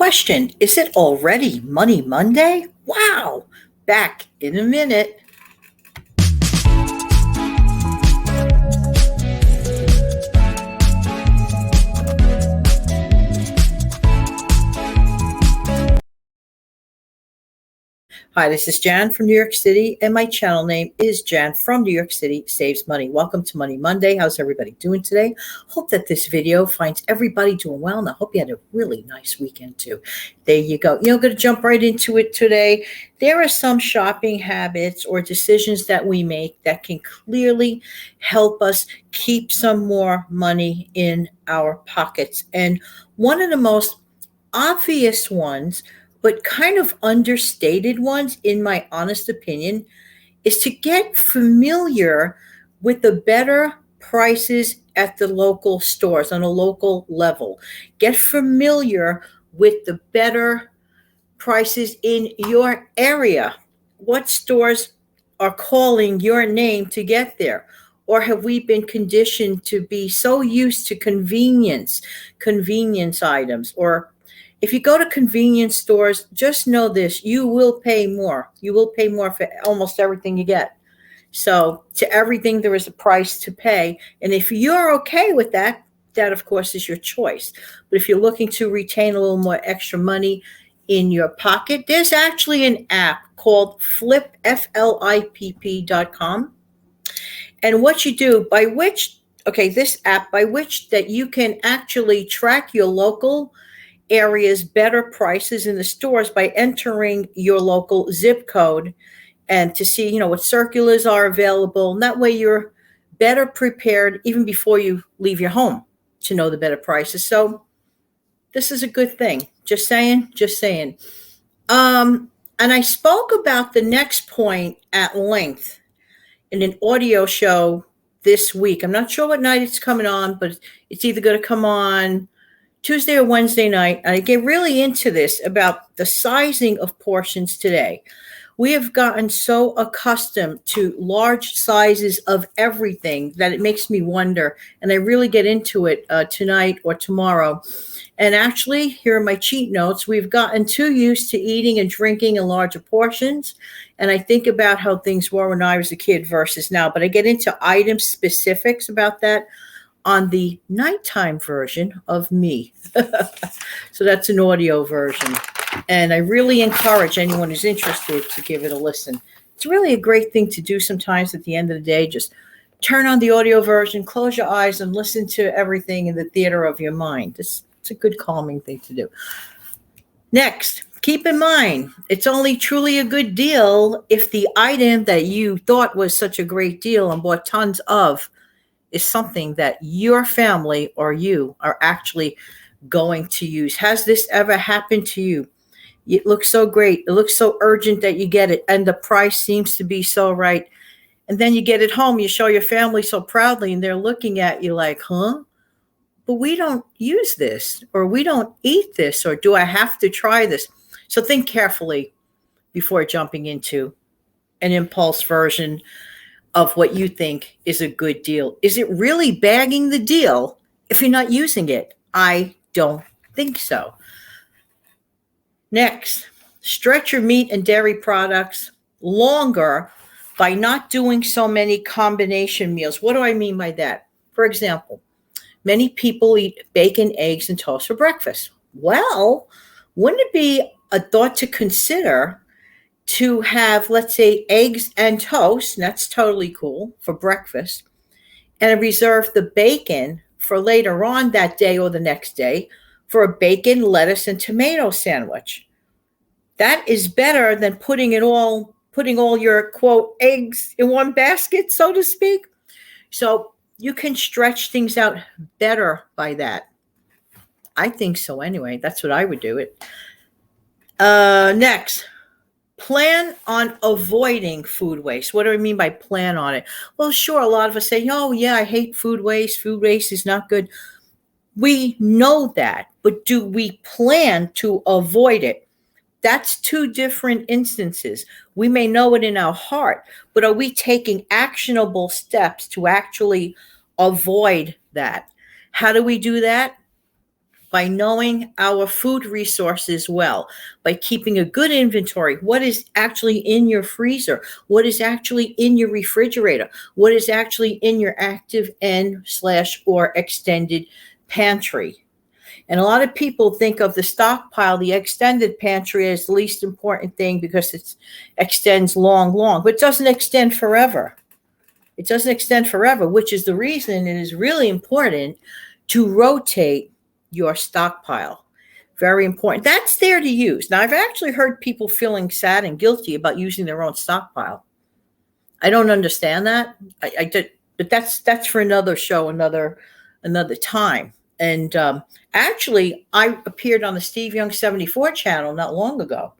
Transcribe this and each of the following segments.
Question: is it already Money Monday? Wow! Back in a minute. Hi, this is Jan from New York City, and my channel name is Jan from New York City Saves Money. Welcome to Money Monday. How's everybody doing today? Hope that this video finds everybody doing well, and I hope you had a really nice weekend too. There you go. Going to jump right into it today. There are some shopping habits or decisions that we make that can clearly help us keep some more money in our pockets. And one of the most obvious ones, but kind of understated ones, in my honest opinion, is to get familiar with the better prices at the local stores on a local level. Get familiar with the better prices in your area. What stores are calling your name to get there? Or have we been conditioned to be so used to convenience items? Or if you go to convenience stores, just know this: you will pay more. You will pay more for almost everything you get. So to everything, there is a price to pay. And if you're okay with that, that of course is your choice. But if you're looking to retain a little more extra money in your pocket, there's actually an app called Flip, FLIPP.com. And what you do, this app by which that you can actually track your local areas better prices in the stores by entering your local zip code and to see what circulars are available, and that way you're better prepared even before you leave your home to know the better prices. So this is a good thing. Just saying. And I spoke about the next point at length in an audio show this week. I'm not sure what night it's coming on, but it's either going to come on Tuesday or Wednesday night. I get really into this about the sizing of portions today. We have gotten so accustomed to large sizes of everything that it makes me wonder, and I really get into it tonight or tomorrow. And actually, here are my cheat notes. We've gotten too used to eating and drinking in larger portions, and I think about how things were when I was a kid versus now. But I get into item specifics about that on the nighttime version of me. So that's an audio version. And I really encourage anyone who's interested to give it a listen. It's really a great thing to do sometimes at the end of the day. Just turn on the audio version, close your eyes, and listen to everything in the theater of your mind. It's a good calming thing to do. Next, keep in mind, it's only truly a good deal if the item that you thought was such a great deal and bought tons of is something that your family or you are actually going to use. Has this ever happened to you? It looks so great. It looks so urgent that you get it, and the price seems to be so right. And then you get it home, you show your family so proudly, and they're looking at you like, huh? But we don't use this, or we don't eat this, or do I have to try this? So think carefully before jumping into an impulse version of what you think is a good deal. Is it really bagging the deal if you're not using it? I don't think so. Next, stretch your meat and dairy products longer by not doing so many combination meals. What do I mean by that? For example, many people eat bacon, eggs, and toast for breakfast. Well, wouldn't it be a thought to consider to have, let's say, eggs and toast, and that's totally cool, for breakfast, and reserve the bacon for later on that day or the next day for a bacon, lettuce, and tomato sandwich? That is better than putting all your, quote, eggs in one basket, so to speak. So you can stretch things out better by that. I think so anyway. That's what I would do it. Next, plan on avoiding food waste. What do I mean by plan on it? Well, sure, a lot of us say, oh, yeah, I hate food waste. Food waste is not good. We know that, but do we plan to avoid it? That's two different instances. We may know it in our heart, but are we taking actionable steps to actually avoid that? How do we do that? by knowing our food resources well, by keeping a good inventory. What is actually in your freezer? What is actually in your refrigerator? What is actually in your active and slash or extended pantry? And a lot of people think of the stockpile, the extended pantry, as the least important thing because it extends long, but it doesn't extend forever. It doesn't extend forever, which is the reason it is really important to rotate your stockpile. Very important. That's there to use. Now, I've actually heard people feeling sad and guilty about using their own stockpile. I don't understand that. I did, but that's for another show, another time. And actually, I appeared on the Steve Young 74 channel not long ago,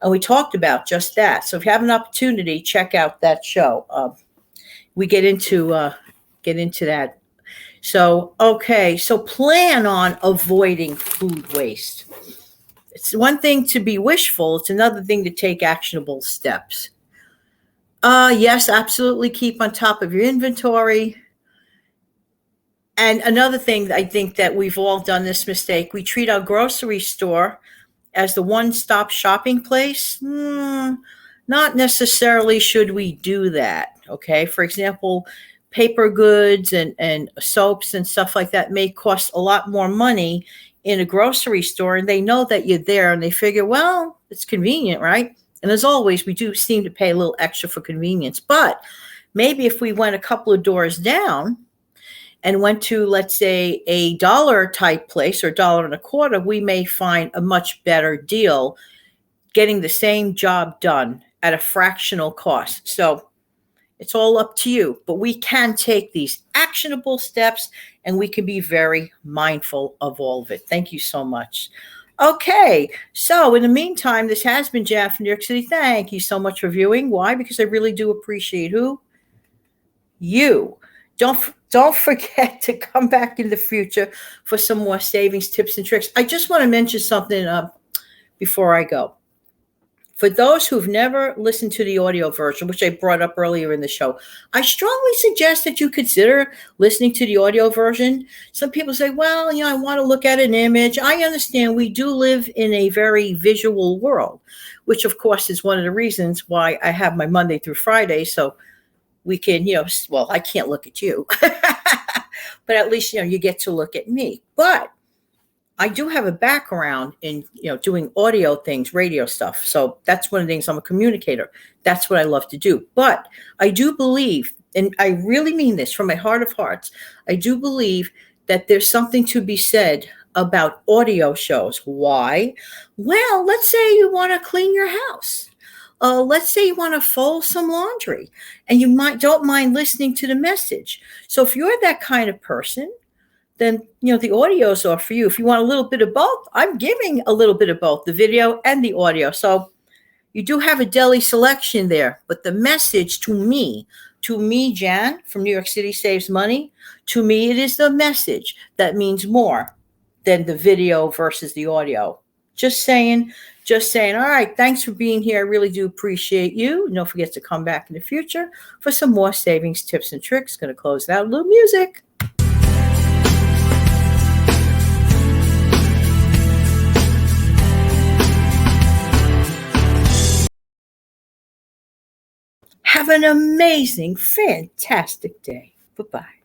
and we talked about just that. So if you have an opportunity, check out that show. We get into that. So, okay, so plan on avoiding food waste. It's one thing to be wishful. It's another thing to take actionable steps. Yes, absolutely. Keep on top of your inventory. And another thing, I think that we've all done this mistake. We treat our grocery store as the one-stop shopping place. Not necessarily should we do that. Okay. For example, paper goods and soaps and stuff like that may cost a lot more money in a grocery store, and they know that you're there and they figure, well, it's convenient, right? And as always, we do seem to pay a little extra for convenience. But maybe if we went a couple of doors down and went to, let's say, a dollar type place or $1.25, we may find a much better deal getting the same job done at a fractional cost. So it's all up to you, but we can take these actionable steps and we can be very mindful of all of it. Thank you so much. Okay, so in the meantime, this has been Jan from New York City. Thank you so much for viewing. Why? Because I really do appreciate who? You. Don't forget to come back in the future for some more savings tips and tricks. I just want to mention something before I go. For those who've never listened to the audio version, which I brought up earlier in the show, I strongly suggest that you consider listening to the audio version. Some people say, well, I want to look at an image. I understand we do live in a very visual world, which of course is one of the reasons why I have my Monday through Friday. So we can, well, I can't look at you, but at least, you get to look at me. But I do have a background in, doing audio things, radio stuff. So that's one of the things. I'm a communicator. That's what I love to do. But I do believe, and I really mean this from my heart of hearts, I do believe that there's something to be said about audio shows. Why? Well, let's say you want to clean your house. Let's say you want to fold some laundry and you don't mind listening to the message. So if you're that kind of person, then, the audios are for you. If you want a little bit of both, I'm giving a little bit of both, the video and the audio. So you do have a deli selection there, but the message to me, Jan from New York City Saves Money, to me, it is the message that means more than the video versus the audio. Just saying. All right. Thanks for being here. I really do appreciate you. Don't forget to come back in the future for some more savings tips and tricks. Going to close it out with a little music. Have an amazing, fantastic day. Bye-bye.